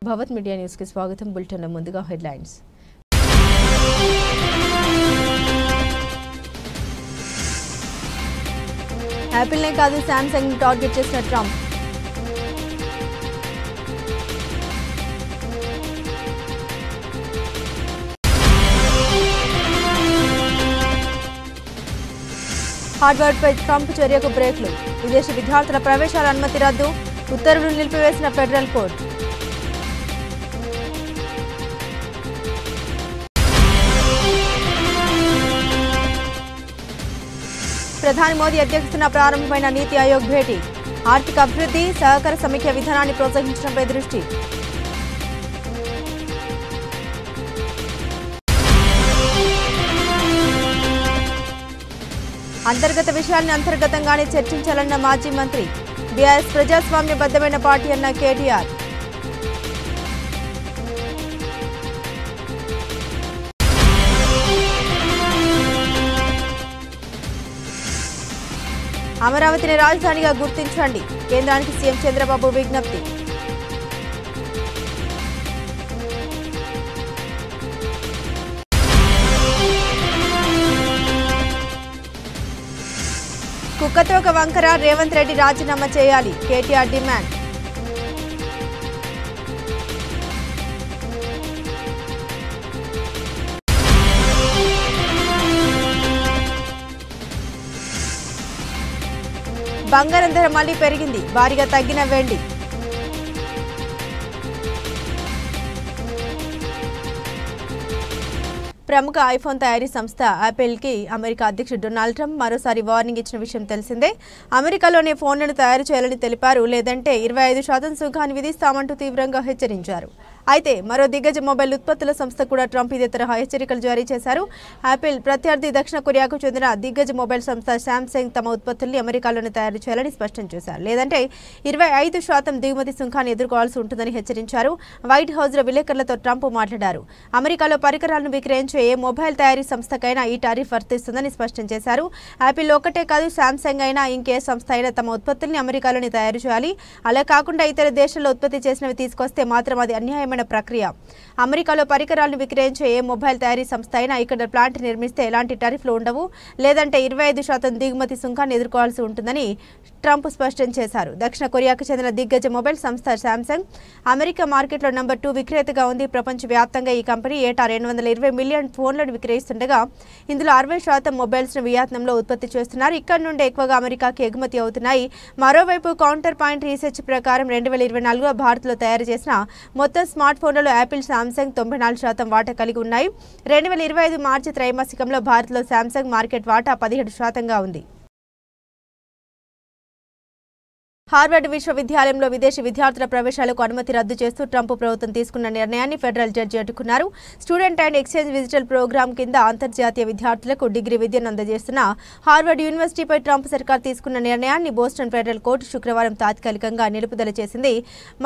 భవత్ media news కి స్వాగతం. Bulletin ముందుగా హెడ్లైన్స్. యాపిల్ నే కాదు శాంసంగ్ ని టార్గెట్ చేసిన ట్రంప్. హార్వర్డ్ పై ట్రంప్ చర్యకు బ్రేక్లు. విదేశీ విద్యార్థుల ప్రవేశాల అనుమతి రద్దు. ఉత్తర్వులు నిలిపివేసిన ఫెడరల్ కోర్టు. ప్రధాని మోదీ అధ్యక్షతన ప్రారంభమైన నీతి ఆయోగ్ భేటీ. ఆర్థిక అభివృద్ధి, సహకార సమీక్ష విధానాన్ని ప్రోత్సహించడంపై దృష్టి. అంతర్గత విషయాన్ని అంతర్గతంగానే చర్చించాలన్న మాజీ మంత్రి. బీఆర్ఎస్ ప్రజాస్వామ్యబద్ధమైన పార్టీ అన్న కేటీఆర్. అమరావతిని రాజధానిగా గుర్తించండి. కేంద్రానికి సీఎం చంద్రబాబు విజ్ఞప్తి. కుక్కతోక వంకర రేవంత్ రెడ్డి రాజీనామా చేయాలి. కేటీఆర్ డిమాండ్. బంగారం ధర మళ్లీ పెరిగింది. భారీగా తగ్గిన వెండి. ప్రముఖ ఐఫోన్ తయారీ సంస్థ యాపిల్ కి అమెరికా అధ్యక్షుడు డొనాల్డ్ ట్రంప్ మరోసారి వార్నింగ్ ఇచ్చిన విషయం తెలిసిందే. అమెరికాలోనే ఫోన్లను తయారు చేయాలని తెలిపారు. లేదంటే 25% సుంకాన్ని విధిస్తామంటూ తీవ్రంగా హెచ్చరించారు. అయితే మరో దిగ్గజ మొబైల్ ఉత్పత్తుల సంస్థ కూడా ట్రంప్ ఇదే తరహా హెచ్చరికలు జారీ చేశారు. యాపిల్ ప్రత్యర్థి దక్షిణ కొరియాకు చెందిన దిగ్గజ మొబైల్ సంస్థ శాంసంగ్ తమ ఉత్పత్తుల్ని అమెరికాలోనే తయారు చేయాలని స్పష్టం చేశారు. లేదంటే 25% దిగుమతి సుంకాన్ని ఎదుర్కోవాల్సి ఉంటుందని హెచ్చరించారు. వైట్ హౌస్ లో విలేకరులతో ట్రంప్ మాట్లాడారు. అమెరికాలో పరికరాలను విక్రయించే ఏ మొబైల్ తయారీ సంస్థకైనా ఈ టారిఫ్ వర్తిస్తుందని స్పష్టం చేశారు. యాపిల్ ఒకటే కాదు, శాంసంగ్ అయినా ఇంకే సంస్థ అయినా తమ ఉత్పత్తుల్ని అమెరికాలోనే తయారు చేయాలి. అలా కాకుండా ఇతర దేశాల్లో ఉత్పత్తి చేసినవి తీసుకొస్తే మాత్రం అది అన్యాయమైన ప్రక్రియ. అమెరికాలో పరికరాలను విక్రయించే ఏ మొబైల్ తయారీ సంస్థ అయినా ఇక్కడ ప్లాంట్ నిర్మిస్తే ఎలాంటి టారిఫ్లు ఉండవు. లేదంటే 25% దిగుమతి సుంకాన్ని ఎదుర్కోవాల్సి ఉంటుందని ట్రంప్ స్పష్టం చేశారు. దక్షిణ కొరియాకు చెందిన దిగ్గజ మొబైల్ సంస్థ శాంసంగ్ అమెరికా మార్కెట్లో నంబర్ 2 విక్రేతగా ఉంది. ప్రపంచవ్యాప్తంగా ఈ కంపెనీ ఏటా 220 మిలియన్ ఫోన్లను విక్రయిస్తుండగా ఇందులో 60% మొబైల్స్ ను వియత్నాంలో ఉత్పత్తి చేస్తున్నారు. ఇక్కడ నుండి ఎక్కువగా అమెరికాకి ఎగుమతి అవుతున్నాయి. మరోవైపు కౌంటర్ పాయింట్ రీసెర్చ్ ప్రకారం 2024లో భారత్లో తయారు చేసిన మొత్తం స్మార్ట్ ఫోన్లలో యాపిల్, శాంసంగ్ 94% వాటా కలిగి ఉన్నాయి. 2025 మార్చి త్రైమాసికంలో భారత్లో శాంసంగ్ మార్కెట్ వాటా 17%గా ఉంది. హార్వర్డ్ విశ్వవిద్యాలయంలో విదేశీ విద్యార్థుల ప్రవేశాలకు అనుమతి రద్దు చేస్తూ ట్రంప్ ప్రభుత్వం తీసుకున్న నిర్ణయాన్ని ఫెడరల్ జడ్జి అడ్డుకున్నారు. స్టూడెంట్ అండ్ ఎక్స్చేంజ్ విజిటల్ ప్రోగ్రాం కింద అంతర్జాతీయ విద్యార్థులకు డిగ్రీ విద్యను అందజేస్తున్న హార్వర్డ్ యూనివర్సిటీపై ట్రంప్ సర్కార్ తీసుకున్న నిర్ణయాన్ని బోస్టన్ ఫెడరల్ కోర్టు శుక్రవారం తాత్కాలికంగా నిలుపుదల చేసింది.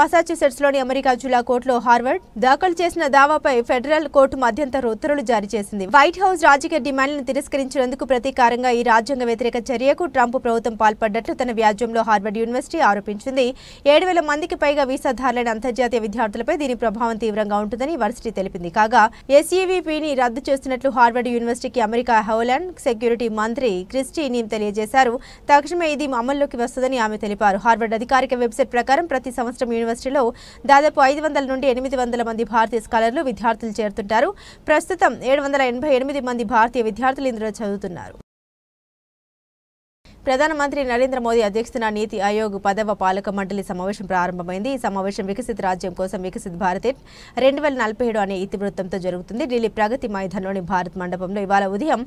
మసాచ్యుసెట్స్లోని అమెరికా జిల్లా కోర్టులో హార్వర్డ్ దాఖలు చేసిన దావాపై ఫెడరల్ కోర్టు మధ్యంతర ఉత్తర్వులు జారీ చేసింది. వైట్ హౌస్ రాజకీయ డిమాండ్లను తిరస్కరించినందుకు ప్రతీకారంగా ఈ రాజ్యాంగ వ్యతిరేక చర్యకు ట్రంప్ ప్రభుత్వం పాల్పడ్డట్లు తన వ్యాజ్యంలో హార్వర్డ్ యూనివర్సిటీ ఆరోపించింది. 7,000 మందికి పైగా వీసాదారులైన అంతర్జాతీయ విద్యార్థులపై దీని ప్రభావం తీవ్రంగా ఉంటుందని వర్సిటీ తెలిపింది. కాగా ఎస్ఈవిపిని రద్దు చేస్తున్నట్లు హార్వర్డ్ యూనివర్సిటీకి అమెరికా హోమ్లాండ్ సెక్యూరిటీ మంత్రి క్రిస్టీ నీమ్ తెలియజేశారు. తక్షణమే ఇది అమల్లోకి వస్తుందని ఆమె తెలిపారు. హార్వర్డ్ అధికారిక వెబ్సైట్ ప్రకారం ప్రతి సంవత్సరం యూనివర్సిటీలో దాదాపు 500 నుండి 800 మంది భారతీయ స్కాలర్లు విద్యార్థులు చేరుతుంటారు. ప్రస్తుతం 788 మంది భారతీయ విద్యార్థులు ఇందులో చదువుతున్నారు. ప్రధానమంత్రి నరేంద్ర మోదీ అధ్యక్షతన నీతి ఆయోగ్ 10వ పాలక మండలి సమావేశం ప్రారంభమైంది. ఈ సమావేశం వికసిత రాజ్యం కోసం వికసిత్ భారత్ 2047 అనే ఇతివృత్తంతో జరుగుతుంది. ఢిల్లీ ప్రగతి మైదానంలోని భారత్ మండపంలో ఇవాళ ఉదయం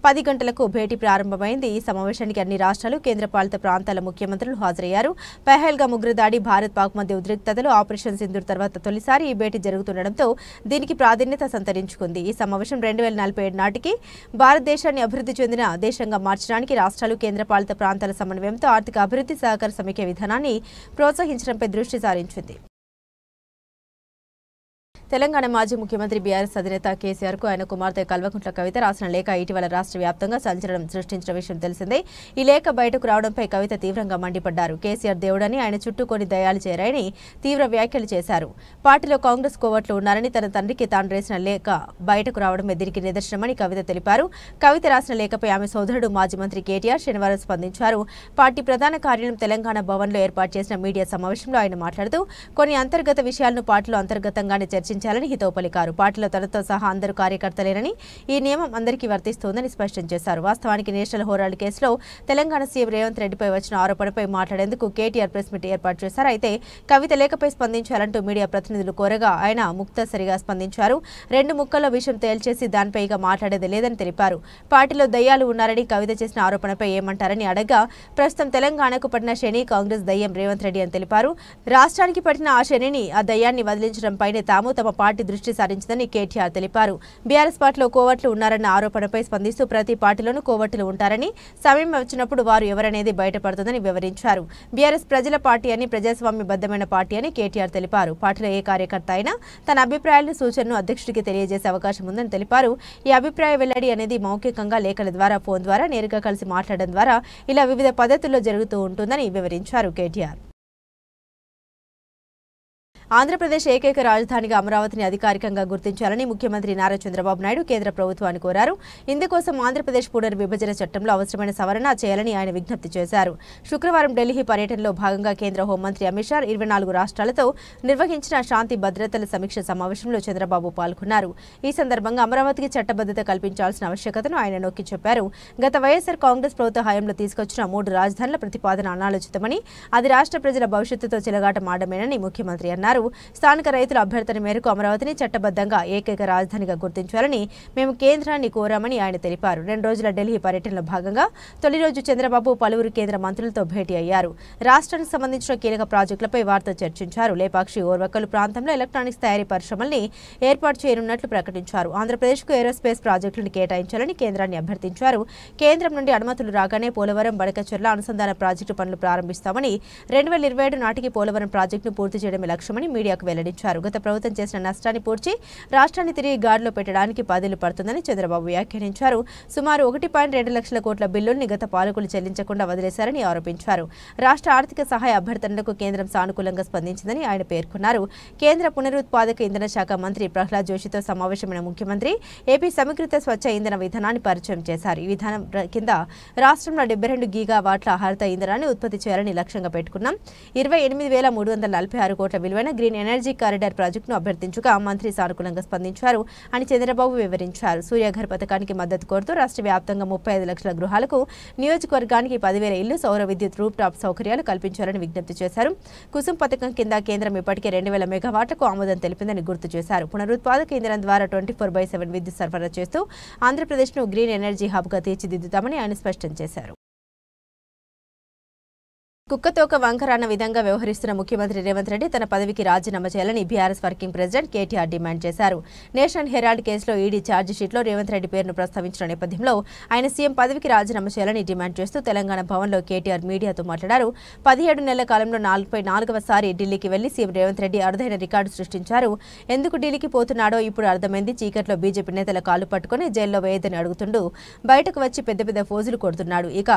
10 గంటలకు భేటీ ప్రారంభమైంది. ఈ సమావేశానికి అన్ని రాష్ట్రాలు, కేంద్రపాలిత ప్రాంతాల ముఖ్యమంత్రులు హాజరయ్యారు. పహల్గామ్ ఉగ్రదాడి, భారత్ పాక్ మధ్య ఉద్రిక్తతలు, ఆపరేషన్ సింధూర్ తర్వాత తొలిసారి ఈ భేటీ జరుగుతుండటంతో దీనికి ప్రాధాన్యత సంతరించుకుంది. ఈ సమావేశం 2047 నాటికి భారతదేశాన్ని అభివృద్ధి చెందిన దేశంగా మార్చడానికి రాష్ట్రాలు, కేంద్రపాలిత ప్రాంతాల సమన్వయంతో ఆర్థిక అభివృద్ధి, సహకార సమీక్ష విధానాన్ని ప్రోత్సహించడంపై దృష్టి సారించింది. తెలంగాణ మాజీ ముఖ్యమంత్రి బీఆర్ఎస్ అధినేత కేసీఆర్కు ఆయన కుమార్తె కల్వకుంట్ల కవిత రాసిన లేఖ ఇటీవల రాష్ట్ర వ్యాప్తంగా సంచలనం సృష్టించిన విషయం తెలిసిందే. ఈ లేఖ బయటకు రావడంపై కవిత తీవ్రంగా మండిపడ్డారు. కేసీఆర్ దేవుడని, ఆయన చుట్టూ కొన్ని దయాలు చేరాయని తీవ్ర వ్యాఖ్యలు చేశారు. పార్టీలో కాంగ్రెస్ కోవట్లు ఉన్నారని, తన తండ్రికి తాను రాసిన లేఖ బయటకు రావడమే దీనికి నిదర్శనమని కవిత తెలిపారు. కవిత రాసిన లేఖపై ఆమె సోదరుడు మాజీ మంత్రి కేటీఆర్ శనివారం స్పందించారు. పార్టీ ప్రధాన కార్యాలయం తెలంగాణ భవన్లో ఏర్పాటు చేసిన మీడియా సమావేశంలో ఆయన మాట్లాడుతూ కొన్ని అంతర్గత విషయాలను పార్టీలో అంతర్గతంగానే చర్చించాలని హితవు పలికారు. పార్టీలో తనతో సహా అందరూ కార్యకర్తలేనని, ఈ నియమం అందరికీ వర్తిస్తోందని స్పష్టం చేశారు. వాస్తవానికి నేషనల్ హోరాల్డ్ కేసులో తెలంగాణ సీఎం రేవంత్ రెడ్డిపై వచ్చిన ఆరోపణపై మాట్లాడేందుకు కేటీఆర్ ప్రెస్ మీట్ ఏర్పాటు చేశారు. అయితే కవిత లేఖపై స్పందించాలంటూ మీడియా ప్రతినిధులు కోరగా ఆయన ముక్తసరిగా స్పందించారు. 2 ముక్కల్లో విషయం తేల్చేసి దానిపై ఇక మాట్లాడేది లేదని తెలిపారు. పార్టీలో దయ్యాలు ఉన్నారని కవిత చేసిన ఆరోపణపై ఏమంటారని అడగా, ప్రస్తుతం తెలంగాణకు పడిన శని కాంగ్రెస్ దయ్యం రేవంత్ రెడ్డి అని తెలిపారు. రాష్ట్రానికి పట్టిన ఆ శనిని, ఆ దయ్యాన్ని వదిలించడంపైనే తాము తమ పార్టీ దృష్టి సారించిందని కేటీఆర్ తెలిపారు. బీఆర్ఎస్ పార్టీలో కోవట్లు ఉన్నారన్న ఆరోపణపై స్పందిస్తూ ప్రతి పార్టీలోనూ కోవట్లు ఉంటారని, సమయం వచ్చినప్పుడు వారు ఎవరనేది బయటపడుతుందని వివరించారు. బీఆర్ఎస్ ప్రజల పార్టీ అని, ప్రజాస్వామ్యబద్ధమైన పార్టీ అని కేటీఆర్ తెలిపారు. పార్టీలో ఏ కార్యకర్త అయినా తన అభిప్రాయాలను, సూచనను అధ్యక్షుడికి తెలియజేసే అవకాశం ఉందని తెలిపారు. ఈ అభిప్రాయ వెల్లడి అనేది మౌఖికంగా, లేఖల ద్వారా, ఫోన్ ద్వారా, నేరుగా కలిసి మాట్లాడడం ద్వారా ఇలా వివిధ పద్ధతుల్లో జరుగుతూ ఉంటుందని వివరించారు కేటీఆర్. ఆంధ్రప్రదేశ్ ఏకైక రాజధానిగా అమరావతిని అధికారికంగా గుర్తించాలని ముఖ్యమంత్రి నారా చంద్రబాబు నాయుడు కేంద్ర ప్రభుత్వాన్ని కోరారు. ఇందుకోసం ఆంధ్రప్రదేశ్ పునర్విభజన చట్టంలో అవసరమైన సవరణ చేయాలని ఆయన విజ్ఞప్తి చేశారు. శుక్రవారం ఢిల్లీ పర్యటనలో భాగంగా కేంద్ర హోంమంత్రి అమిత్ షా 24 రాష్ట్రాలతో నిర్వహించిన శాంతి భద్రతల సమీక్ష సమావేశంలో చంద్రబాబు పాల్గొన్నారు. ఈ సందర్భంగా అమరావతికి చట్టబద్ధత కల్పించాల్సిన ఆవశ్యకతను ఆయన నొక్కి చెప్పారు. గత వైఎస్ఆర్ కాంగ్రెస్ ప్రభుత్వ హయాంలో తీసుకొచ్చిన 3 రాజధానుల ప్రతిపాదన అనాలోచితమని, అది రాష్ట్ర ప్రజల భవిష్యత్తుతో చెలగాటమాడమేనని ముఖ్యమంత్రి అన్నారు. స్థానిక రైతుల అభ్యర్థన మేరకు అమరావతిని చట్టబద్ధంగా ఏకైక రాజధానిగా గుర్తించాలని మేము కేంద్రాన్ని కోరామని ఆయన తెలిపారు. 2 రోజుల ఢిల్లీ పర్యటనలో భాగంగా తొలి రోజు చంద్రబాబు పలువురు కేంద్ర మంత్రులతో భేటీ అయ్యారు. రాష్ట్రానికి సంబంధించిన కీలక ప్రాజెక్టులపై వారితో చర్చించారు. లేపాక్షి, ఓర్వకల్లు ప్రాంతంలో ఎలక్ట్రానిక్స్ తయారీ పరిశ్రమల్ని ఏర్పాటు చేయనున్నట్లు ప్రకటించారు. ఆంధ్రప్రదేశ్కు ఏరోస్పేస్ ప్రాజెక్టులను కేటాయించాలని కేంద్రాన్ని అభ్యర్థించారు. కేంద్రం నుండి అనుమతులు రాగానే పోలవరం, బడకచెర్ల అనుసంధాన ప్రాజెక్టు పనులు ప్రారంభిస్తామని, 2027 నాటికి పోలవరం ప్రాజెక్టును పూర్తి చేయడమే లక్ష్యమని మీడియాకు వెల్లడించారు. గత ప్రభుత్వం చేసిన నష్టాన్ని పూడ్చి రాష్ట్రాన్ని తిరిగి గాడిలో పెట్టడానికి 10 ఏళ్లు పడుతుందని చంద్రబాబు వ్యాఖ్యానించారు. సుమారు 1.2 లక్షల కోట్ల బిల్లుల్ని గత పాలకులు చెల్లించకుండా వదిలేశారని ఆరోపించారు. రాష్ట్ర ఆర్థిక సహాయ అభ్యర్థనలకు కేంద్రం సానుకూలంగా స్పందించిందని ఆయన పేర్కొన్నారు. కేంద్ర పునరుత్పాదక ఇంధన శాఖ మంత్రి ప్రహ్లాద్ జోషితో సమావేశమైన ముఖ్యమంత్రి ఏపీ సమీకృత స్వచ్ఛ ఇంధన విధానాన్ని పరిచయం చేశారు. ఈ విధానం కింద రాష్ట్రంలో 72 గీగావాట్ల హరిత ఇంధనాన్ని ఉత్పత్తి చేయాలని లక్ష్యంగా పెట్టుకున్నాం. 28,346 కోట్ల విలువైన గ్రీన్ ఎనర్జీ కారిడార్ ప్రాజెక్టును అభ్యర్థించగా మంత్రి సానుకూలంగా స్పందించారు అని చంద్రబాబు వివరించారు. సూర్యఘర్ పథకానికి మద్దతు కోరుతూ రాష్ట్ర వ్యాప్తంగా 35 లక్షల గృహాలకు, నియోజకవర్గానికి 10,000 ఇళ్లు, సౌర విద్యుత్ రూప్ టాప్ సౌకర్యాలు కల్పించాలని విజ్ఞప్తి చేశారు. కుసుమ్ పథకం కింద కేంద్రం ఇప్పటికే 2,000 మెగావాట్లకు ఆమోదం తెలిపిందని గుర్తు చేశారు. పునరుత్పాదక ఇంధనం ద్వారా 24/7 విద్యుత్ సరఫరా చేస్తూ ఆంధ్రప్రదేశ్ను గ్రీన్ ఎనర్జీ హబ్గా తీర్చిదిద్దుతామని ఆయన స్పష్టం చేశారు. కుక్కతోక వంకర అన్న విధంగా వ్యవహరిస్తున్న ముఖ్యమంత్రి రేవంత్ రెడ్డి తన పదవికి రాజీనామా చేయాలని BRS working president KTR demand చేశారు. నేషనల్ హెరాల్డ్ కేసులో ఈడీ ఛార్జిషీట్లో రేవంత్ రెడ్డి పేరును ప్రస్తావించిన నేపథ్యంలో ఆయన సీఎం పదవికి రాజీనామా చేయాలని డిమాండ్ చేస్తూ తెలంగాణ భవన్లో కేటీఆర్ మీడియాతో మాట్లాడారు. 17 నెలల కాలంలో 4వ సారి ఢిల్లీకి వెళ్లి సీఎం రేవంత్ రెడ్డి అరుదైన రికార్డు సృష్టించారు. ఎందుకు ఢిల్లీకి పోతున్నాడో ఇప్పుడు అర్థమైంది. చీకట్లో బీజేపీ నేతల కాలు పట్టుకుని జైల్లో వేయదని అడుగుతుండు బయటకు వచ్చి పెద్ద పెద్ద ఫోజులు కొడుతున్నాడు. ఇక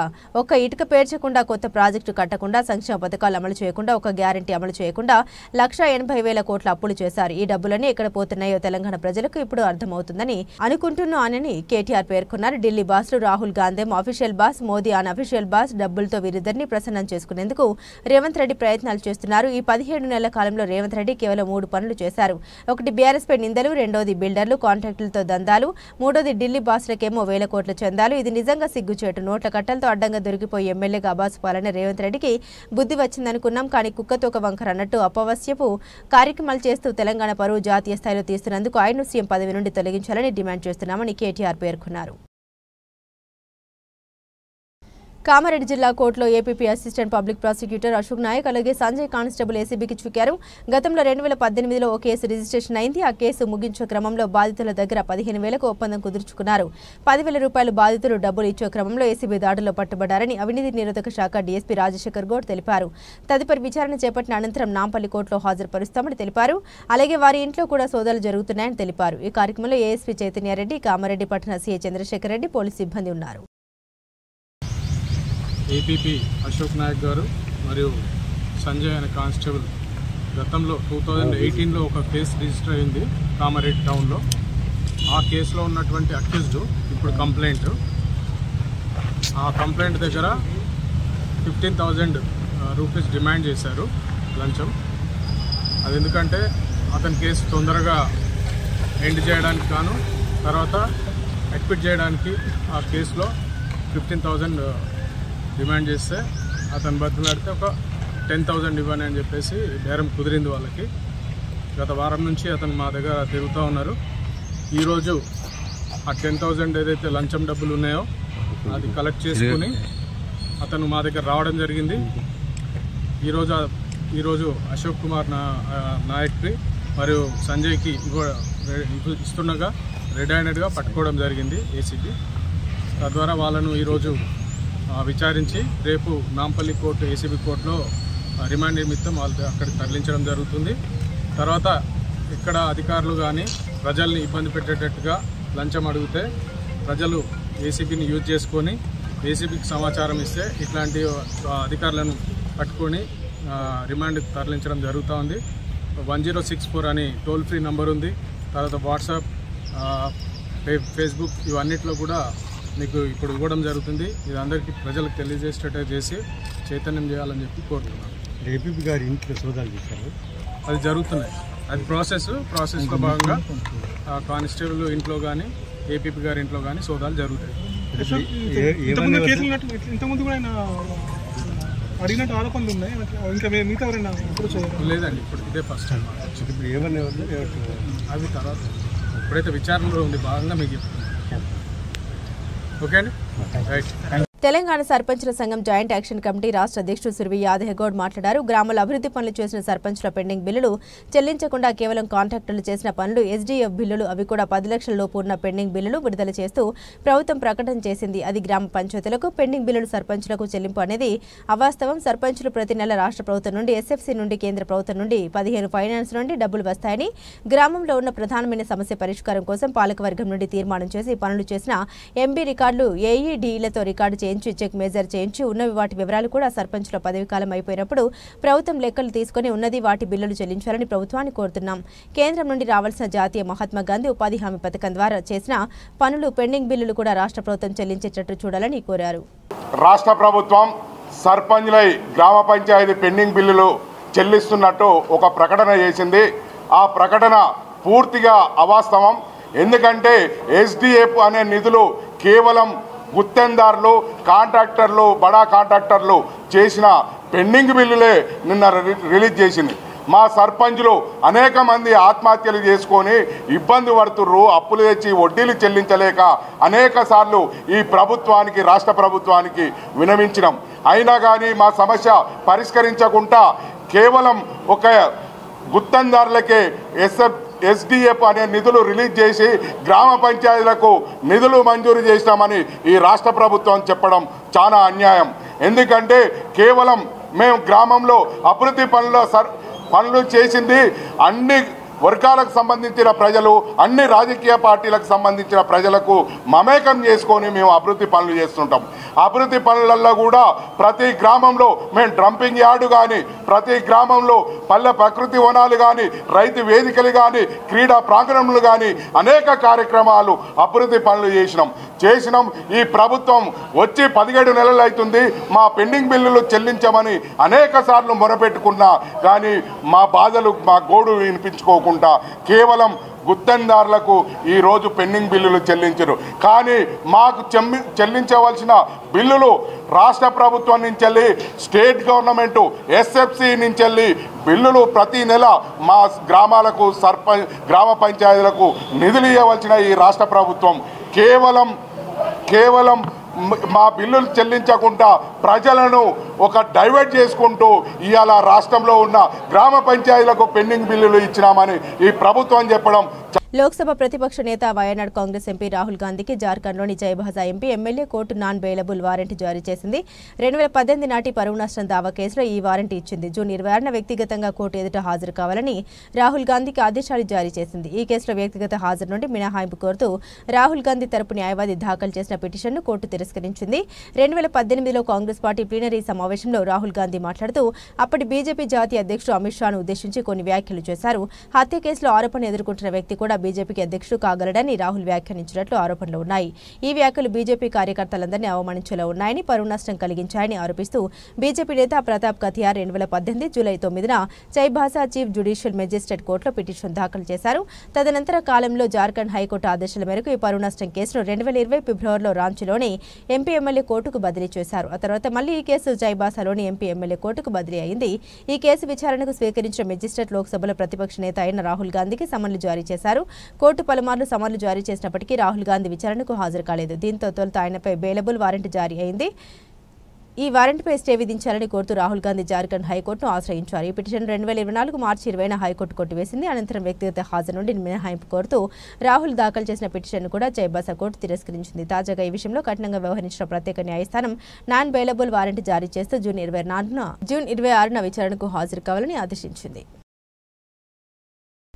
ఒక్క ఇటుక పేర్చకుండా, కొత్త ప్రాజెక్టు కట్టకుండా, సంక్షేమ పథకాలు అమలు చేయకుండా, ఒక గ్యారంటీ అమలు చేయకుండా 1,80,000 కోట్ల అప్పులు చేశారు. ఈ డబ్బులన్నీ ఎక్కడ పోతున్నాయో తెలంగాణ ప్రజలకు ఇప్పుడు అర్థమవుతుందని అనుకుంటున్నానని కేటీఆర్ పేర్కొన్నారు. ఢిల్లీ బాస్లు Rahul Gandhi official boss, Modi unofficial boss. డబ్బులతో వీరిద్దరిని ప్రసన్నం చేసుకునేందుకు రేవంత్ రెడ్డి ప్రయత్నాలు చేస్తున్నారు. ఈ 17 నెలల కాలంలో రేవంత్ రెడ్డి కేవలం 3 పనులు చేశారు. ఒకటి బీఆర్ఎస్ పై నిందలు, రెండోది బిల్డర్లు, కాంట్రాక్టులతో దందాలు, మూడోది ఢిల్లీ బాస్లకేమో 1,000 కోట్ల చందాలు. ఇది నిజంగా సిగ్గుచేటు. నోట్ల కట్టలతో అడ్డంగా దొరికిపోయి ఎమ్మెల్యేగా అబాసు పాలన రేవంత్ రెడ్డికి బుద్ధి వచ్చిందనుకున్నాం. కానీ కుక్కతోక వంకర అన్నట్టు అపవస్యపు కార్యక్రమాలు చేస్తూ తెలంగాణ పరువు జాతీయ స్థాయిలో తీస్తున్నందుకు ఆయన్ను సీఎం పదవి నుండి తొలగించాలని డిమాండ్ చేస్తున్నామని కేటీఆర్ పేర్కొన్నారు. కామారెడ్డి జిల్లా కోర్టులో APP assistant public prosecutor Ashok Nayak అలాగే సంజయ్ కానిస్టేబుల్ ఏసీబీకి చిక్కారు. గతంలో 2018లో ఓ కేసు రిజిస్ట్రేషన్ అయింది. ఆ కేసు ముగించే క్రమంలో బాధితుల దగ్గర 15,000కు ఒప్పందం కుదుర్చుకున్నారు. 10,000 రూపాయలు బాధితులు డబ్బులు ఇచ్చే క్రమంలో ఏసీబీ దాడుల్లో పట్టుబడ్డారని అవినీతి నిరోధక శాఖ డీఎస్పీ రాజశేఖర్ గౌడ్ తెలిపారు. తదుపరి విచారణ చేపట్టిన అనంతరం నాంపల్లి కోర్టులో హాజరుపరుస్తామని తెలిపారు. అలాగే వారి ఇంట్లో కూడా సోదాలు జరుగుతున్నాయని తెలిపారు. ఈ కార్యక్రమంలో ఏఎస్పీ చైతన్యారెడ్డి, కామారెడ్డి పట్టణ సీఐ చంద్రశేఖర్ రెడ్డి, పోలీసు సిబ్బంది ఉన్నారు. ఏపీపీ అశోక్ నాయక్ గారు మరియు సంజయ్ అనే కానిస్టేబుల్ గతంలో 2018లో ఒక కేసు రిజిస్టర్ అయింది కామారెడ్డి టౌన్లో. ఆ కేసులో ఉన్నటువంటి అక్యూజ్డ్ ఇప్పుడు ఆ కంప్లైంట్ దగ్గర 15,000 రూపీస్ డిమాండ్ చేశారు లంచం. అది ఎందుకంటే అతని కేసు తొందరగా ఎండ్ చేయడానికి గాను తర్వాత అక్విట్ చేయడానికి ఆ కేసులో 15,000 డిమాండ్ చేస్తే అతను బతిలాడితే ఒక 10,000 ఇవ్వని అని చెప్పేసి బేరం కుదిరింది వాళ్ళకి. గత వారం నుంచి అతను మా దగ్గర తిరుగుతూ ఉన్నారు. ఈరోజు ఆ 10,000 ఏదైతే లంచం డబ్బులు ఉన్నాయో అది కలెక్ట్ చేసుకుని అతను మా దగ్గర రావడం జరిగింది. ఈరోజు అశోక్ కుమార్ నాయక్కి మరియు సంజయ్కి ఇస్తుండగా రెడ్ హ్యాండెడ్గా పట్టుకోవడం జరిగింది ఏసీబీ. తద్వారా వాళ్ళను ఈరోజు విచారించి రేపు నాంపల్లి కోర్టు ఏసీబీ కోర్టులో రిమాండ్ నిమిత్తం వాళ్ళు అక్కడికి తరలించడం జరుగుతుంది. తర్వాత ఇక్కడ అధికారులు కానీ ప్రజల్ని ఇబ్బంది పెట్టేటట్టుగా లంచం అడిగితే ప్రజలు ఏసీబీని యూజ్ చేసుకొని ఏసీబీకి సమాచారం ఇస్తే ఇట్లాంటి అధికారులను పట్టుకొని రిమాండ్కి తరలించడం జరుగుతూ ఉంది. 1064 అని టోల్ ఫ్రీ నంబర్ ఉంది. తర్వాత వాట్సాప్, ఫేస్బుక్ ఇవన్నిట్లో కూడా మీకు ఇప్పుడు ఇవ్వడం జరుగుతుంది. ఇది అందరికీ ప్రజలకు తెలియజేసేటట్టు చేసి చైతన్యం చేయాలని చెప్పి కోరుతున్నాను. ఏపీపీ గారి ఇంట్లో సోదాలు చేశారు, అది జరుగుతున్నాయి. అది ప్రాసెస్లో భాగంగా కానిస్టేబుల్ ఇంట్లో కానీ ఏపీపీ గారి ఇంట్లో కానీ సోదాలు జరుగుతాయి. అడిగినట్టు ఆరోపణలు ఉన్నాయి, ఇంకా మిగతా ఎవరైనా లేదండి, ఇప్పుడు ఇదే ఫస్ట్ టైం. ఇప్పుడు ఏమన్నా అవి తర్వాత ఇప్పుడైతే విచారణలో ఉంది భాగంగా మీకు చెప్తున్నాను. ఓకే అండి, రైట్. తెలంగాణ సర్పంచుల సంఘం జాయింట్ యాక్షన్ కమిటీ రాష్ట్ర అధ్యక్షుడు సుర్వి యాదయ్యగౌడ్ మాట్లాడారు. గ్రామాల అభివృద్ధి పనులు చేసిన సర్పంచుల పెండింగ్ బిల్లులు చెల్లించకుండా కేవలం కాంట్రాక్టర్లు చేసిన పనులు, ఎస్డీఎఫ్ బిల్లులు, అవి కూడా 10 లక్షల లోపు ఉన్న పెండింగ్ బిల్లులు విడుదల చేస్తూ ప్రభుత్వం ప్రకటన చేసింది. అది గ్రామ పంచాయతీలకు పెండింగ్ బిల్లులు సర్పంచులకు చెల్లింపు అనేది అవాస్తవం. సర్పంచులు ప్రతి నెల రాష్ట్ర ప్రభుత్వం నుండి, ఎస్ఎఫ్సీ నుండి, కేంద్ర ప్రభుత్వం నుండి, 15 ఫైనాన్స్ నుండి డబ్బులు వస్తాయని, గ్రామంలో ఉన్న ప్రధానమైన సమస్య పరిష్కారం కోసం పాలకవర్గం నుండి తీర్మానం చేసి పనులు చేసిన ఎంబీ రికార్డులు ఏఈడీలతో రికార్డు చేయించి చెక్ మేజర్ చేయించి ఉన్నవి వాటి వివరాలు కూడా సర్పంచుల పదవీకాలం అయిపోయినప్పుడు ప్రభుత్వం లెక్కలు తీసుకుని ఉన్నది వాటి బిల్లులు చెల్లించాలని ప్రభుత్వాన్ని కోరుతున్నాం. కేంద్రం నుండి రావాల్సిన జాతీయ మహాత్మా గాంధీ ఉపాధి హామీ పథకం ద్వారా చేసిన పనులు పెండింగ్ బిల్లులు కూడా రాష్ట్ర ప్రభుత్వం చెల్లించేటట్టు చూడాలని కోరారు. రాష్ట్ర ప్రభుత్వం సర్పంచులై గ్రామ పంచాయతీ పెండింగ్ బిల్లులు చెల్లిస్తున్నట్టు ఒక ప్రకటన చేసింది. ఆ ప్రకటన పూర్తిగా అవాస్తవం. ఎందుకంటే ఎస్డిఎఫ్ అనే నిధులు కేవలం గుత్తేదారులు, కాంట్రాక్టర్లు, బడా కాంట్రాక్టర్లు చేసిన పెండింగ్ బిల్లులే నిన్న రిలీజ్ చేసింది. మా సర్పంచులు అనేక మంది ఆత్మహత్యలు చేసుకొని ఇబ్బంది పడుతుర్రు. అప్పులు తెచ్చి వడ్డీలు చెల్లించలేక అనేక సార్లు ఈ ప్రభుత్వానికి, రాష్ట్ర ప్రభుత్వానికి విన్నవించినాం. అయినా కానీ మా సమస్య పరిష్కరించకుండా కేవలం ఒక గుత్తేదారులకే ఎస్డిఎఫ్ అనే నిధులు రిలీజ్ చేసి గ్రామ పంచాయతీలకు నిధులు మంజూరు చేస్తామని ఈ రాష్ట్ర ప్రభుత్వం చెప్పడం చాలా అన్యాయం. ఎందుకంటే కేవలం మేము గ్రామంలో అభివృద్ధి పనులు చేసింది అన్ని వర్గాలకు సంబంధించిన ప్రజలు, అన్ని రాజకీయ పార్టీలకు సంబంధించిన ప్రజలకు మమేకం చేసుకొని మేము అభివృద్ధి పనులు చేస్తుంటాం. అభివృద్ధి పనులలో కూడా ప్రతి గ్రామంలో మేము డ్రంపింగ్ యార్డు కానీ, ప్రతి గ్రామంలో పల్లె ప్రకృతి వనాలు కానీ, రైతు వేదికలు కానీ, క్రీడా ప్రాంగణములు కానీ అనేక కార్యక్రమాలు అభివృద్ధి పనులు చేసినాం. ఈ ప్రభుత్వం వచ్చి 17 నెలలు అవుతుంది. మా పెండింగ్ బిల్లులు చెల్లించమని అనేక సార్లు మొరపెట్టుకున్నా కానీ మా బాధలు, మా గోడు వినిపించుకోకుండా కేవలం గుత్తేదారులకు ఈరోజు పెండింగ్ బిల్లులు చెల్లించరు. కానీ మాకు చెల్లించవలసిన బిల్లులు రాష్ట్ర ప్రభుత్వం నుంచి వెళ్ళి, స్టేట్ గవర్నమెంటు, ఎస్ఎఫ్సి నుంచి వెళ్ళి బిల్లులు ప్రతి నెల మా గ్రామాలకు, గ్రామ పంచాయతీలకు నిధులు ఇవ్వవలసిన ఈ రాష్ట్ర ప్రభుత్వం కేవలం మా బిల్లులు చెల్లించకుండా ప్రజలను ఒక డైవర్ట్ చేసుకుంటూ ఇవాళ రాష్ట్రంలో ఉన్న గ్రామ పంచాయతీలకు పెండింగ్ బిల్లులు ఇచ్చినామని ఈ ప్రభుత్వం చెప్పడం. లోక్సభ ప్రతిపక్ష నేత వయనాడ్ కాంగ్రెస్ ఎంపీ రాహుల్ గాంధీకి జార్ఖండ్లోని జయభాజా MP MLA court non bailable warrant జారీ చేసింది. 2018 నాటి పరువు నష్టం దావా కేసులో ఈ వారెంట్ ఇచ్చింది. జూన్ 26న వ్యక్తిగతంగా కోర్టు ఎదుట హాజరు కావాలని రాహుల్ గాంధీకి ఆదేశాలు జారీ చేసింది. ఈ కేసులో వ్యక్తిగత హాజరు నుండి మినహాయింపు కోరుతూ రాహుల్ గాంధీ తరపు న్యాయవాది దాఖలు చేసిన పిటిషన్ను కోర్టు తిరస్కరించింది. 2018లో కాంగ్రెస్ పార్టీ ప్లీనరీ సమావేశంలో రాహుల్ గాంధీ మాట్లాడుతూ అప్పటి బీజేపీ జాతీయ అధ్యక్షుడు అమిత్ షాను ఉద్దేశించి కొన్ని వ్యాఖ్యలు చేశారు. హత్య కేసులో ఆరోపణ ఎదుర్కొంటున్న వ్యక్తి కూడా బీజేపీకి అధ్యక్షుడు కాగలడని రాహుల్ వ్యాఖ్యానించినట్లు ఆరోపణలు ఉన్నాయి. ఈ వ్యాఖ్యలు బీజేపీ కార్యకర్తలందరినీ అవమానించేలా ఉన్నాయని, పరువు నష్టం కలిగించాయని ఆరోపిస్తూ బీజేపీ నేత ప్రతాప్ కథియార్ 2018 జూలై 9న చైబాసా చీఫ్ జ్యుడిషియల్ మెజిస్ట్రేట్ కోర్టులో పిటిషన్ దాఖలు చేశారు. తదనంతర కాలంలో జార్ఖండ్ హైకోర్టు ఆదేశాల మేరకు ఈ పరువు నష్టం కేసును 2020 ఫిబ్రవరిలో రాంచీలోని ఎంపీ ఎమ్మెల్యే కోర్టుకు బదిలీ చేశారు. ఆ తర్వాత మళ్లీ ఈ కేసు చైబాసాలోని ఎంపీ ఎమ్మెల్యే కోర్టుకు బదిలీ అయింది. ఈ కేసు విచారణకు స్వీకరించిన మెజిస్ట్రేట్ లోక్సభలో ప్రతిపక్ష నేత అయిన రాహుల్ గాంధీకి సమన్లు జారీ చేశారు. కోర్టు పలుమార్లు సమన్లు జారీ చేసినప్పటికీ రాహుల్ గాంధీ విచారణకు హాజరు కాలేదు. దీంతో తొలుత ఆయనపై బెయిలబుల్ వారెంట్ జారీ అయింది. ఈ వారెంట్పై స్టే విధించాలని కోరుతూ రాహుల్ గాంధీ జార్ఖండ్ హైకోర్టును ఆశ్రయించారు. ఈ పిటిషన్ 2024 మార్చి 20న హైకోర్టు కొట్టివేసింది. అనంతరం వ్యక్తిగత హాజరు నుండి మినహాయింపు కోరుతూ రాహుల్ దాఖలు చేసిన పిటిషన్ను కూడా చైబాసా కోర్టు తిరస్కరించింది. తాజాగా ఈ విషయంలో కఠినంగా వ్యవహరించిన ప్రత్యేక న్యాయస్థానం నాన్ బెయిలబుల్ వారెంట్ జారీ చేస్తూ జూన్ 26న విచారణకు హాజరు కావాలని ఆదేశించింది.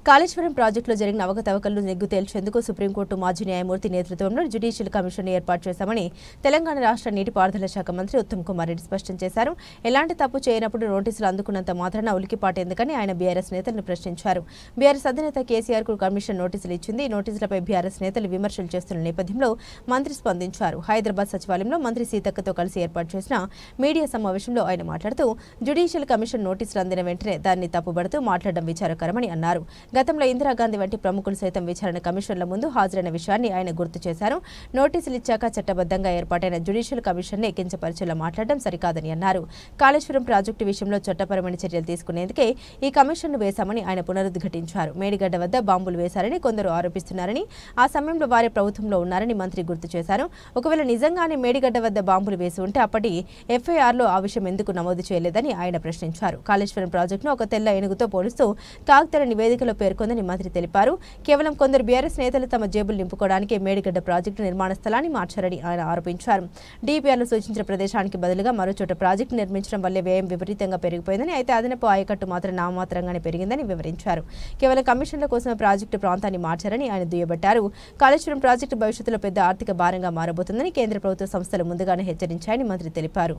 కాళేశ్వరం ప్రాజెక్టులో జరిగిన అవకతవకలను నెగ్గు తేల్చేందుకు సుప్రీంకోర్టు మాజీ న్యాయమూర్తి నేతృత్వంలో జ్యుడిషియల్ కమిషన్ ఏర్పాటు చేశామని తెలంగాణ రాష్ట్ర నీటిపారుదల శాఖ మంత్రి ఉత్తమ్ కుమార్ రెడ్డి స్పష్టం చేశారు. ఎలాంటి తప్పు చేయనప్పుడు నోటీసులు అందుకున్నంత మాత్రాన ఉలికిపాటేందుకని ఆయన బీఆర్ఎస్ నేతలను ప్రశ్నించారు. బీఆర్ఎస్ అధినేత కేసీఆర్ కు కమిషన్ నోటీసులు ఇచ్చింది. ఈ నోటీసులపై బీఆర్ఎస్ నేతలు విమర్శలు చేస్తున్న నేపథ్యంలో మంత్రి స్పందించారు. హైదరాబాద్ సచివాలయంలో మంత్రి సీతక్కతో కలిసి ఏర్పాటు చేసిన మీడియా సమావేశంలో ఆయన మాట్లాడుతూ జ్యుడిషియల్ కమిషన్ నోటీసులు అందిన వెంటనే దాన్ని తప్పుబడుతూ మాట్లాడడం విచారకరమని అన్నారు. గతంలో ఇందిరాగాంధీ వంటి ప్రముఖులు సైతం విచారణ కమిషన్ల ముందు హాజరైన విషయాన్ని ఆయన గుర్తు చేశారు. నోటీసులు ఇచ్చాక చట్టబద్దంగా ఏర్పాటైన జ్యుడిషియల్ కమిషన్నే కించపరిచేలా మాట్లాడడం సరికాదని అన్నారు. కాళేశ్వరం ప్రాజెక్టు విషయంలో చట్టపరమైన చర్యలు తీసుకునేందుకే ఈ కమిషన్ను వేశామని ఆయన పునరుద్ఘాటించారు. మేడిగడ్డ వద్ద బాంబులు వేశారని కొందరు ఆరోపిస్తున్నారని, ఆ సమయంలో వారి ప్రభుత్వంలో ఉన్నారని మంత్రి గుర్తు చేశారు. ఒకవేళ నిజంగానే మేడిగడ్డ వద్ద బాంబులు వేసి ఉంటే అప్పటి ఎఫ్ఐఆర్లో ఆ విషయం ఎందుకు నమోదు చేయలేదని ఆయన ప్రశ్నించారు. కాళేశ్వరం ప్రాజెక్టును ఒక తెల్ల ఏనుగుతో పోలుస్తూ కాగ్తెర నివేదికలో పేర్కొందని మంత్రి తెలిపారు. కేవలం కొందరు బీఆర్ఎస్ నేతలు తమ జేబులు నింపుకోవడానికి మేడిగడ్డ ప్రాజెక్టు నిర్మాణ స్థలాన్ని మార్చారని ఆయన ఆరోపించారు. డీపీఆర్లో సూచించిన ప్రదేశానికి బదులుగా మరోచోట ప్రాజెక్టు నిర్మించడం వల్లే వ్యయం విపరీతంగా పెరిగిపోయిందని, అయితే అదనపు ఆయకట్టు మాత్రం నామమాత్రంగానే పెరిగిందని వివరించారు. కేవలం కమిషన్ల కోసమే ప్రాజెక్టు ప్రాంతాన్ని మార్చారని ఆయన దుయ్యబట్టారు. కాళేశ్వరం ప్రాజెక్టు భవిష్యత్తులో పెద్ద ఆర్థిక భారంగా మారబోతుందని కేంద్ర ప్రభుత్వ సంస్థలు ముందుగానే హెచ్చరించాయని మంత్రి తెలిపారు.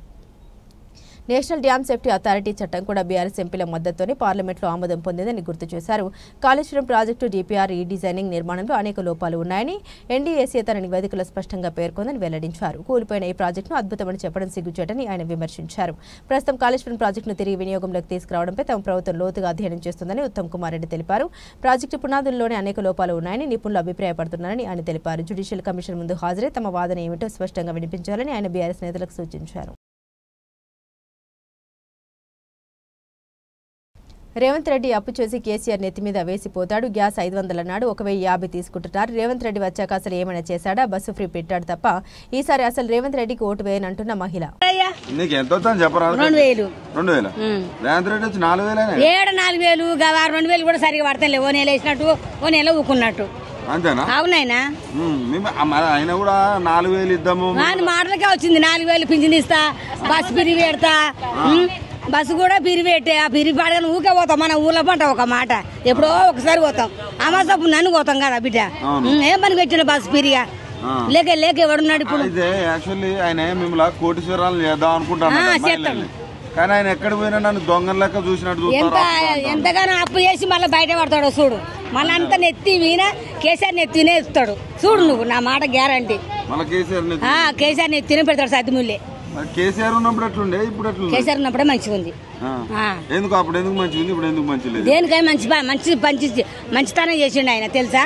నేషనల్ డ్యామ్ సేఫ్టీ అథారిటీ చట్టం కూడా బీఆర్ఎస్ ఎంపీల మద్దతుతోనే పార్లమెంట్లో ఆమోదం పొందిందని గుర్తు చేశారు. కాళేశ్వరం ప్రాజెక్టు డీపీఆర్ రీడిజైనింగ్ నిర్మాణంలో అనేక లోపాలు ఉన్నాయని ఎన్డీఏసీ తన నివేదికలో స్పష్టంగా పేర్కొందని వెల్లడించారు. కూలిపోయిన ఈ ప్రాజెక్టును అద్భుతమని చెప్పడం సిగ్గుచేటని ఆయన విమర్శించారు. ప్రస్తుతం కాళేశ్వరం ప్రాజెక్టును తిరిగి వినియోగంలోకి తీసుకురావడంపై తమ ప్రభుత్వం లోతుగా అధ్యయనం చేస్తుందని ఉత్తమ్ కుమార్ రెడ్డి తెలిపారు. ప్రాజెక్టు పునాదుల్లోనే అనేక లోపాలు ఉన్నాయని నిపుణులు అభిప్రాయపడుతున్నారని ఆయన తెలిపారు. జ్యుడిషియల్ కమిషన్ ముందు హాజరై తమ వాదన ఏమిటో స్పష్టంగా వినిపించాలని ఆయన బీఆర్ఎస్ నేతలకు సూచించారు. రేవంత్ రెడ్డి అప్పు చేసి కేసీఆర్ నెత్తి మీద వేసిపోతాడు. గ్యాస్ 500 అన్నాడు, 1050 తీసుకుంటున్నారు. రేవంత్ రెడ్డి వచ్చాక అసలు ఏమైనా చేశాడా? బస్సు ఫ్రీ పెట్టాడు తప్ప ఈసారి అసలు రేవంత్ రెడ్డికి ఓటు వేయనంటున్న మహిళ. రేవంత్ రెడ్డి వచ్చి 4000 2000 కూడా సరిగా పడతాయి. ఓ నెల వేసినట్టు ఓ నెల ఊకున్నట్టు అంతేనా? అవునైనా ఆయన కూడా 4000 ఇద్దాము మాటలకే వచ్చింది. 4000 పింఛన్ ఇస్తా, బస్సు ఫ్రీ పెడతా, బస్సు కూడా పిరి పెట్టే ఆ పిరి పడగానే ఊకే పోతాం. మన ఊర్లో పంట ఒక మాట ఎప్పుడో ఒకసారి పోతాం. అమాసపు నన్ను పోతాం కదా బిడ్డ. ఏం పని పెట్టిన బస్సు పిరిగా లేక ఎవడున్నాడు ఇప్పుడు? ఆయన మిమ్మల్ని కోటీశ్వరాలు చేద్దాం అనుకుంటాను, కానీ ఆయన ఎక్కడ పోయినా నన్ను దొంగల లెక్క చూసినట్టు ఎంతగానో అప్పు చేసి మళ్ళీ బయట పడతాడు చూడు. మళ్ళీ అంతా నెత్తి వీణ కేసీఆర్ నెత్తినే ఇస్తాడు చూడు. నువ్వు నా మాట గ్యారంటీ. కేసీఆర్ నెత్తినే పెడతాడు సద్దిముల్లే. కేసీఆర్ ఉన్నప్పుడు ఎట్లుండే, ఇప్పుడు ఎట్లుంది? కేసీఆర్ ఉన్నప్పుడే మంచిగా ఉంది. ఎందుకు అప్పుడు ఎందుకు మంచిగా ఉంది, ఇప్పుడు ఎందుకు మంచి లేదు? దేనికైనా మంచితనం చేసిండు ఆయన తెలుసా.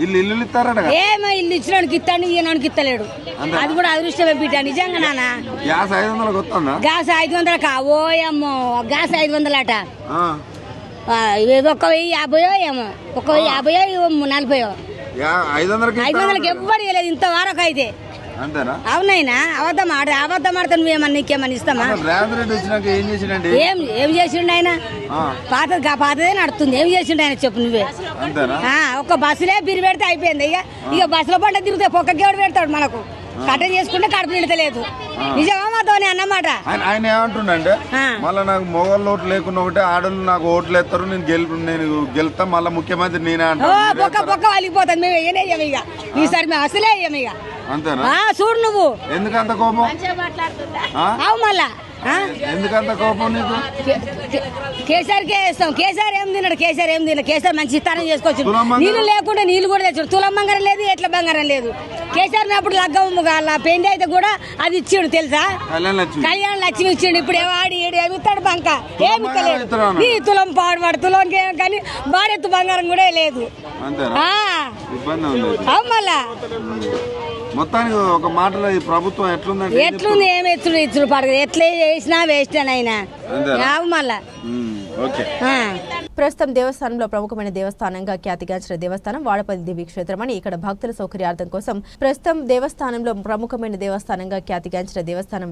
ఇల్లు ఇస్తారట. ఏమో ఇల్లు ఇచ్చినోడికి ఇస్తాడు, ఈయనోడికి ఇస్తలేడు. అది కూడా అదృష్టమే బిడ్డ నిజంగా నాన్న. గ్యాస్ 500 వస్తుందా? గ్యాస్ 500 ఓయమ్మో గ్యాస్ 500 అట. 1050 ఏమో 1050 40 500 ఎవ్వరు ఇవ్వలేదు ఇంతవరకు. అయితే అంతేనా? అవునైనా అబద్ధం ఆడితే నువ్వేమన్నా నీకేమన్నా ఇస్తామా? రేవంత్ రెడ్డి వచ్చినాక ఏం చేసిండండి? ఏం చేసిండు ఆయన? పాతదే నడుతుంది. ఏం చేసిండు ఆయన చెప్పు నువ్వే. ఒక బస్సులే బిరి పెడితే అయిపోయింది. ఇక బస్సులో పంట తిరిగితే పొక్కకేవాడు పెడతాడు మనకు. కట్టం చేసుకుంటే కడుపు నిండతలేదు. నిజమా మాతోనే అన్నమాట. ఆయన ఏమంటుండే మళ్ళీ నాకు మొగోళ్ళు ఓట్లు లేకుండా ఒకటే ఆడోళ్ళు నాకు ఓట్లు వేస్తారు, నేను గెలుతా, మళ్ళీ ముఖ్యమంత్రి నేనే అంటా. పొక్క వాలిపోతుంది. మేము వేయనేయం ఇక ఈసారి మేము అసలే వేయం ఇక. అంతేనా? చూడు నువ్వు ఎందుకంత కోపం? అవు మళ్ళా ఎందుకంత కోపం నీకు? కేసీఆర్కే వేస్తాం. కేసీఆర్ ఏం తిన్నాడు? కేసీఆర్ మంచి ఇస్తానం చేసుకోవచ్చు. నీళ్లు లేకుండా నీళ్లు కూడా తెచ్చాడు. తులం బంగారం లేదు, ఎట్ల బంగారం లేదు. కేసీఆర్ అప్పుడు లగ్గమ్మ పెండి అయితే కూడా అది ఇచ్చిండు తెలుసా? కళ్యాణ లక్ష్మి ఇచ్చిండు. ఇప్పుడు ఏమి ఇస్తాడు? బంక ఏమి ఇస్తలేదు. నీ తులం పాడువాడు తులం కానీ బాడెత్తు బంగారం కూడా లేదు. అవు మళ్ళా మొత్తానికి ఒక మాటలో ఈ ప్రభుత్వం ఎట్లుంది? ఏమి ఇచ్చుడు పడదు. ఎట్లా చేసినా వేస్ట్ అని అయినా మళ్ళా. ప్రస్తుతం దేవస్థానంలో ప్రముఖమైన దేవస్థానంగా ఖ్యాతిగాంచిన దేవస్థానం వాడపల్లి దివ్య క్షేత్రం అని ఇక్కడ భక్తుల సౌకర్యార్థం కోసం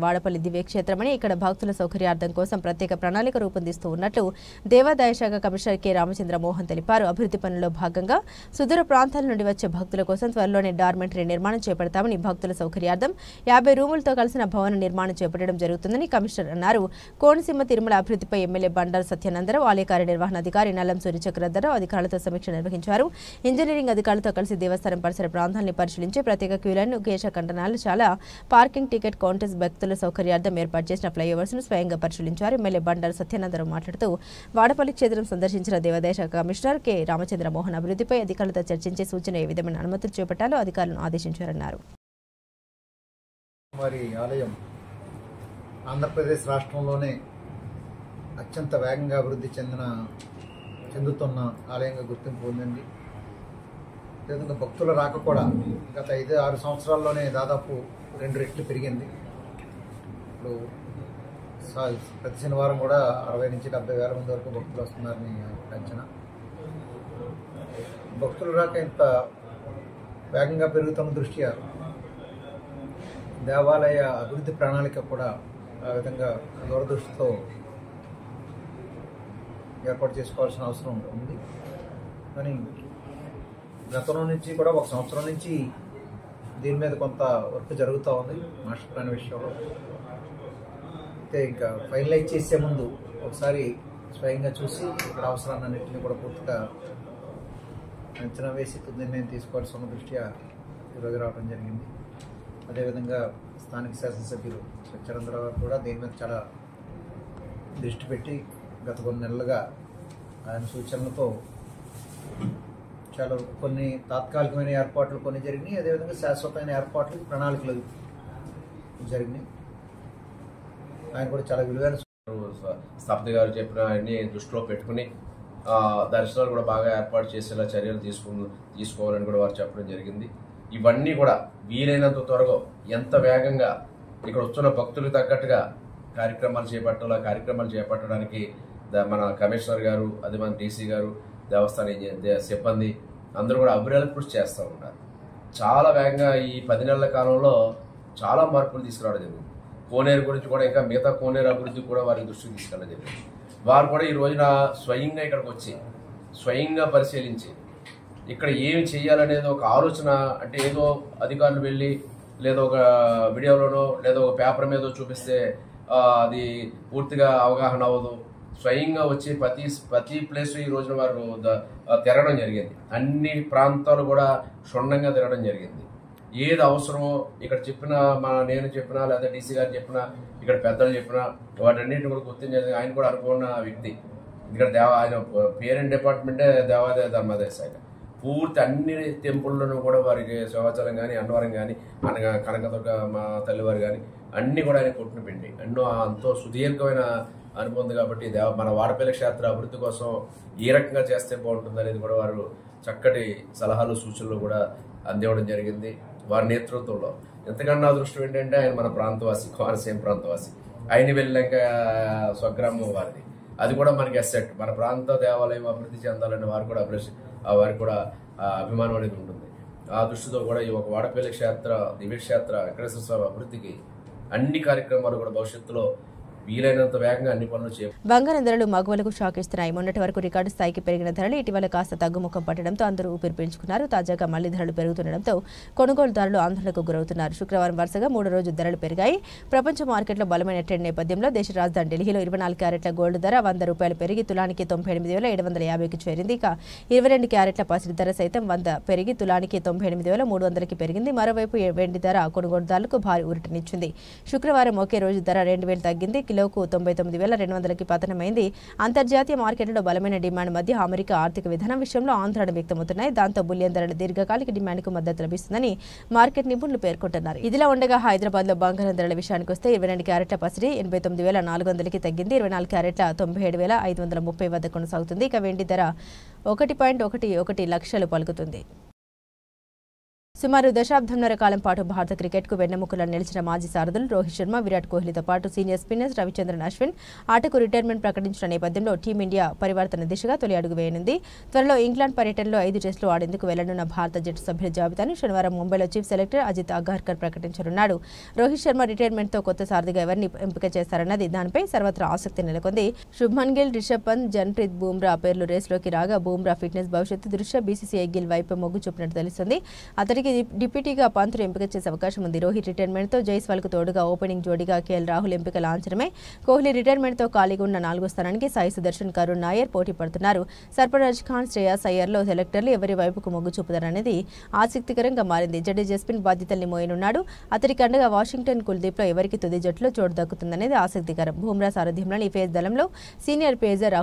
వాడపల్లి దివ్య క్షేత్రం అని ఇక్కడ భక్తుల సౌకర్యార్థం కోసం ప్రత్యేక ప్రణాళిక రూపొందిస్తూ ఉన్నట్లు దేవాదాయ శాఖ కమిషనర్ కె రామచంద్ర మోహన్ తెలిపారు. అభివృద్ధి పనుల్లో భాగంగా సుదూర ప్రాంతాల నుండి వచ్చే భక్తుల కోసం త్వరలోనే డార్మెంటరీ నిర్మాణం చేపడతామని, భక్తుల సౌకర్యార్థం 50 రూములతో కలిసిన భవన నిర్మాణం చేపట్టడం జరుగుతుందని కమిషనర్ అన్నారు. కోనసీమ తిరుమల అభివృద్ధిపై ఎమ్మెల్యే బండారు సత్యానందరావు, ఆలయ కార్యనిర్వహణాధికారి నల్లం సూర్య చక్రధరరావు అధికారులతో సమీక్ష నిర్వహించారు. ఇంజనీరింగ్ అధికారులతో కలిసి దేవస్థానం పరిసర ప్రాంతాలను పరిశీలించి ప్రత్యేక క్యూలైన్, కేశ కంటనాలు, చాలా పార్కింగ్, టికెట్ కౌంటర్స్, భక్తుల సౌకర్యార్థం ఏర్పాటు చేసిన ఫ్లైఓవర్స్ ను స్వయంగా పరిశీలించారు. ఎమ్మెల్యే బండారు సత్యానందరావు మాట్లాడుతూ వాడపల్లి క్షేత్రం సందర్శించిన దేవాదాయ శాఖ కమిషనర్ కె రామచంద్ర మోహన్ అభివృద్ధిపై అధికారులతో చర్చించి సూచన ఏ విధమైన అనుమతులు చేపట్టాలో అధికారులను ఆదేశించారన్నారు. ఆంధ్రప్రదేశ్ రాష్ట్రంలోనే అత్యంత వేగంగా అభివృద్ధి చెందుతున్న ఆలయంగా గుర్తింపు పొందింది. అదేవిధంగా భక్తుల రాక కూడా గత 5-6 సంవత్సరాల్లోనే దాదాపు 2 రెట్లు పెరిగింది. ఇప్పుడు ప్రతి శనివారం కూడా 60 నుంచి 70 వేల మంది వరకు భక్తులు వస్తున్నారని అంచనా. భక్తుల రాక ఇంత వేగంగా పెరుగుతున్న దృష్ట్యా దేవాలయ అభివృద్ధి ప్రణాళిక కూడా ఆ విధంగా దూరదృష్టితో ఏర్పాటు చేసుకోవాల్సిన అవసరం ఉంది. కానీ గతంలో నుంచి కూడా 1 సంవత్సరం నుంచి దీని మీద కొంత వర్క్ జరుగుతూ ఉంది మాస్టర్ ప్లాన్ విషయంలో. అయితే ఇంకా ఫైనలైజ్ చేసే ముందు ఒకసారి స్వయంగా చూసి ఇక్కడ అవసరాలన్నింటినీ కూడా పూర్తిగా అంచనా వేసి నిర్ణయం తీసుకోవాల్సిన దృష్ట్యా ఈరోజు రావడం జరిగింది. అదేవిధంగా స్థానిక శాసనసభ్యులు సత్యానందరావు గారు కూడా దీని మీద చాలా దృష్టి పెట్టి గత కొన్ని నెలలుగా ఆయన సూచనలతో చాలా కొన్ని తాత్కాలికమైన ఏర్పాట్లు కొన్ని జరిగినాయి. అదేవిధంగా శాశ్వతమైన ఏర్పాట్లు ప్రణాళికలు జరిగినాయి. ఆయన కూడా చాలా విలువైన స్థాపతి గారు చెప్పిన అన్ని దృష్టిలో పెట్టుకుని దర్శనాలు కూడా బాగా ఏర్పాటు చేసేలా చర్యలు తీసుకోవాలని కూడా వారు చెప్పడం జరిగింది. ఇవన్నీ కూడా వీలైనంత త్వరగా ఎంత వేగంగా ఇక్కడ వస్తున్న భక్తులకు తగ్గట్టుగా కార్యక్రమాలు చేపట్టడానికి మన కమిషనర్ గారు, అదే మన డీసీ గారు, దేవస్థాన సిబ్బంది అందరూ కూడా అభివృద్ధి కృషి చేస్తూ ఉన్నారు. చాలా వేగంగా ఈ 10 నెలల కాలంలో చాలా మార్పులు తీసుకురావడం జరిగింది. కోనేరు గురించి కూడా ఇంకా మిగతా కోనేరు అభివృద్ధి కూడా వారి దృష్టికి తీసుకెళ్ళడం జరిగింది. వారు కూడా ఈ రోజున స్వయంగా ఇక్కడికి వచ్చి స్వయంగా పరిశీలించి ఇక్కడ ఏమి చేయాలనేది ఒక ఆలోచన, అంటే ఏదో అధికారులు వెళ్ళి లేదో ఒక వీడియోలోనో లేదో ఒక పేపర్ మీద చూపిస్తే అది పూర్తిగా అవగాహన అవ్వదు. స్వయంగా వచ్చి ప్రతి ప్లేస్ ఈ రోజున వారు తిరగడం జరిగింది. అన్ని ప్రాంతాలు కూడా క్షుణ్ణంగా తిరగడం జరిగింది. ఏది అవసరమో ఇక్కడ నేను చెప్పినా లేదా డీసీ గారు చెప్పినా ఇక్కడ పెద్దలు చెప్పినా వాటన్నిటిని కూడా గుర్తించేది. ఆయన కూడా అనుకున్న వ్యక్తి. ఇక్కడ ఆయన పేరెంట్ డిపార్ట్మెంటే దేవాదాయ ధర్మాదాయ శాఖ. పూర్తి అన్ని టెంపుల్లోనూ కూడా వారికి శివాచలం కానీ, అన్నవరం కానీ, కనకదుర్గ మా తల్లివారు కానీ అన్ని కూడా ఆయన కొట్టిన పిండి. ఎంతో సుదీర్ఘమైన అనుభవం కాబట్టి మన వాడపల్లి క్షేత్ర అభివృద్ధి కోసం ఏ రకంగా చేస్తే బాగుంటుంది అనేది కూడా వారు చక్కటి సలహాలు సూచనలు కూడా అందివ్వడం జరిగింది వారి నేతృత్వంలో. ఎంతకన్నా అదృష్టం ఏంటంటే ఆయన మన ప్రాంతవాసి, కోనసీమ ప్రాంతవాసి. ఆయన వెళ్ళాక స్వగ్రామం వారిది. అది కూడా మనకి అసెట్. మన ప్రాంత దేవాలయం అభివృద్ధి చెందాలని వారికి కూడా అభిమానం అనేది ఉంటుంది. ఆ దృష్టితో కూడా ఈ ఒక వాడపల్లి క్షేత్ర దివ్యక్షేత్ర వెంకటేశ్వర స్వామి అభివృద్ధికి అన్ని కార్యక్రమాలు కూడా భవిష్యత్తులో వీలైనంత వేగంగా అన్ని పనులు చేయాలి. బంగారం ధరలు మగువలకు షాక్ ఇస్తున్నాయి. మొన్నటి వరకు రికార్డు స్థాయికి పెరిగిన ధరలు ఇటీవల కాస్త తగ్గుముఖం పట్టడంతో అందరూ ఊపిరి పీల్చుకున్నారు. తాజాగా మళ్లీ ధరలు పెరుగుతుండటంతో కొనుగోలుదారులు ఆందోళనకు గురవుతున్నారు. శుక్రవారం వరుసగా 3 రోజు ధరలు పెరిగాయి. ప్రపంచ మార్కెట్లో బలమైన ట్రెండ్ నేపథ్యంలో దేశ రాజధాని ఢిల్లీలో 24 క్యారెట్ల గోల్డ్ ధర ₹100 పెరిగి తులానికి 98,750కి చేరింది. ఇక 22 క్యారెట్ల పసిడి ధర సైతం 100 పెరిగి తులానికి 98,300కి పెరిగింది. మరోవైపు వెండి ధర కొనుగోలుదారులకు భారీ ఊరటనిచ్చింది. శుక్రవారం ఒకే రోజు ధర 2,000 తగ్గింది. కిలోకు 99,200కి పతనమైంది. అంతర్జాతీయ మార్కెట్లలో బలమైన డిమాండ్ మధ్య అమెరికా ఆర్థిక విధానం విషయంలో ఆందోళన వ్యక్తమవుతున్నాయి. దాంతో బులియన్ ధరల దీర్ఘకాలిక డిమాండ్కు మద్దతు లభిస్తుందని మార్కెట్ నిపుణులు పేర్కొంటున్నారు. ఇదిలా ఉండగా హైదరాబాద్లో బంగారం ధరల విషయానికి వస్తే 22 క్యారెట్ల పసిడి 89,400కి తగ్గింది. 24 క్యారెట్ల 97,530 వద్ద కొనసాగుతుంది. ఇక వెండి ధర 1.11 లక్షలు పలుకుతుంది. సుమారు దశాబ్దంన్నర కాలం పాటు భారత క్రికెట్కు వెన్నెముకలను నిలిచిన మాజీ సారథులు రోహిత్ శర్మ, విరాట్ కోహ్లీతో పాటు సీనియర్ స్పిన్నర్స్ రవిచంద్రన్ అశ్విన్ ఆటకు రిటైర్మెంట్ ప్రకటించిన నేపథ్యంలో టీమిండియా పరివర్తన దిశగా తొలి అడుగు వేయనుంది. త్వరలో ఇంగ్లాండ్ పర్యటనలో 5 టెస్టులు ఆడేందుకు వెళ్లనున్న భారత జట్టు సభ్యుల జాబితాను శనివారం ముంబైలో చీఫ్ సెలెక్టర్ అజిత్ అగార్కర్ ప్రకటించనున్నాడు. రోహిత్ శర్మ రిటైర్మెంట్తో కొత్త సారథిగా ఎవరిని ఎంపిక చేస్తారన్నది దానిపై సర్వత్రా ఆసక్తి నెలకొంది. శుభ్మన్ గిల్, రిషబ్ పంత్, జన్ప్రీత్ బూమ్రా పేర్లు రేసులోకి రాగా బూమ్రా ఫిట్నెస్ భవిష్యత్తు దృష్ట్యా బీసీసీఐ గిల్ వైపు మొగ్గు చూపినట్టు తెలుస్తుంది. అతడికి డిప్యూటీగా పంత్ను ఎంపిక చేసే అవకాశం ఉంది. రోహిత్ రిటైర్మెంట్తో జైస్వాల్కు తోడుగా ఓపెనింగ్ జోడీగా కేఎల్ రాహుల్ ఎంపిక లాంఛనమే. కోహ్లీ రిటైర్మెంట్తో ఖాళీగా ఉన్న 4వ స్థానానికి సాయి సుదర్శన్, కరుణ్ నాయర్ పోటీ పడుతున్నారు. సర్ఫరాజ్ ఖాన్, శ్రేయాస్ అయ్యర్లో సెలెక్టర్లు ఎవరి వైపుకు మొగ్గు చూపుతారనేది ఆసక్తికరంగా మారింది. జడేజా స్పిన్ బాధ్యతల్ని మోయనున్నాడు. అతడికి అండగా వాషింగ్టన్, కుల్దీప్లో ఎవరికి తుది జట్టులో చోటు దక్కుతుందనేది ఆసక్తికరం. బూమ్రా సారథ్యంలోని ఈ పేస్ దళంలో సీనియర్ పేసర్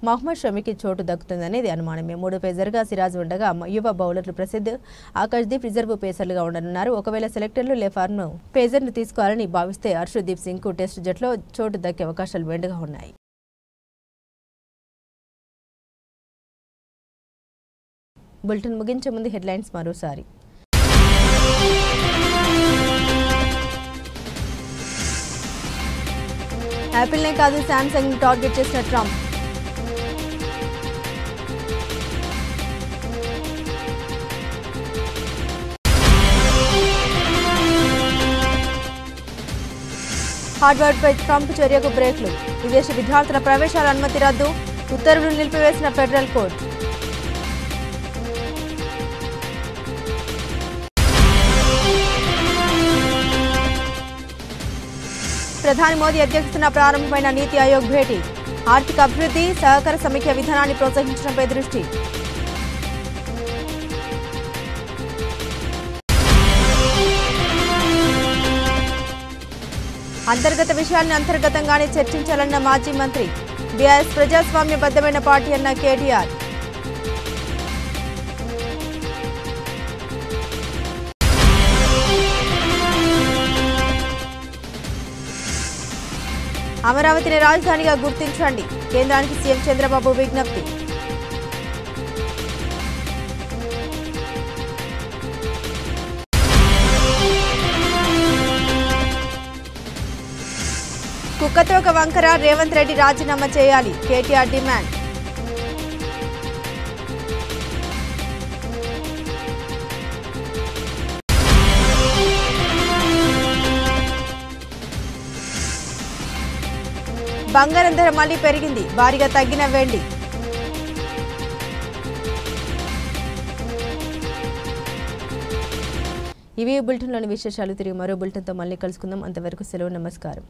మహ్మద్ షమికి చోటు దక్కుతుందనేది అనుమానమే. 3 పేసర్గా సిరాజ్ ఉండగా యువ బౌలర్లు ప్రసిద్ధ్, ఆకాశ్దీప్ రిజర్వ్ పేసర్లుగా ఉండనున్నారు. ఒకవేళ సెలెక్టర్లు లేఫార్ను పేసర్ను తీసుకోవాలని భావిస్తే హర్షదీప్ సింగ్కు టెస్ట్ జట్టులో చోటు దక్కే అవకాశాలు మెండుగా ఉన్నాయి. బులెటిన్ ముగించే ముందు హెడ్లైన్స్ మరోసారి. యాపిల్నే కాదు శాంసంగ్ టార్గెట్ చేసిన ట్రంప్. హార్వర్డ్పై ట్రంప్ చర్యకు బ్రేక్లు. విదేశీ విద్యార్థుల ప్రవేశాల అనుమతి రద్దు. ఉత్తర్వులు నిలిపివేసిన ఫెడరల్ కోర్టు. ప్రధాని మోదీ అధ్యక్షతన ప్రారంభమైన నీతి ఆయోగ్ భేటీ. ఆర్థిక అభివృద్ధి, సహకార సమీక్ష విధానాన్ని ప్రోత్సహించడంపై దృష్టి. అంతర్గత విషయాలను అంతర్గతంగానే చర్చించాలన్న మాజీ మంత్రి. బీఆర్ఎస్ ప్రజాస్వామ్యబద్ధమైన పార్టీ అన్న కేటీఆర్. అమరావతిని రాజధానిగా గుర్తించండి. కేంద్రానికి సీఎం చంద్రబాబు విజ్ఞప్తి. కుక్కతోక వంకర రేవంత్ రెడ్డి రాజీనామా చేయాలి. కేటీఆర్ డిమాండ్. బంగారం ధర మళ్లీ పెరిగింది. భారీగా తగ్గిన వెండి. ఇవి బులెటిన్లోని విశేషాలు. తిరిగి మరో బులెటిన్తో మళ్ళీ కలుసుకుందాం. అంతవరకు సెలవు. నమస్కారం.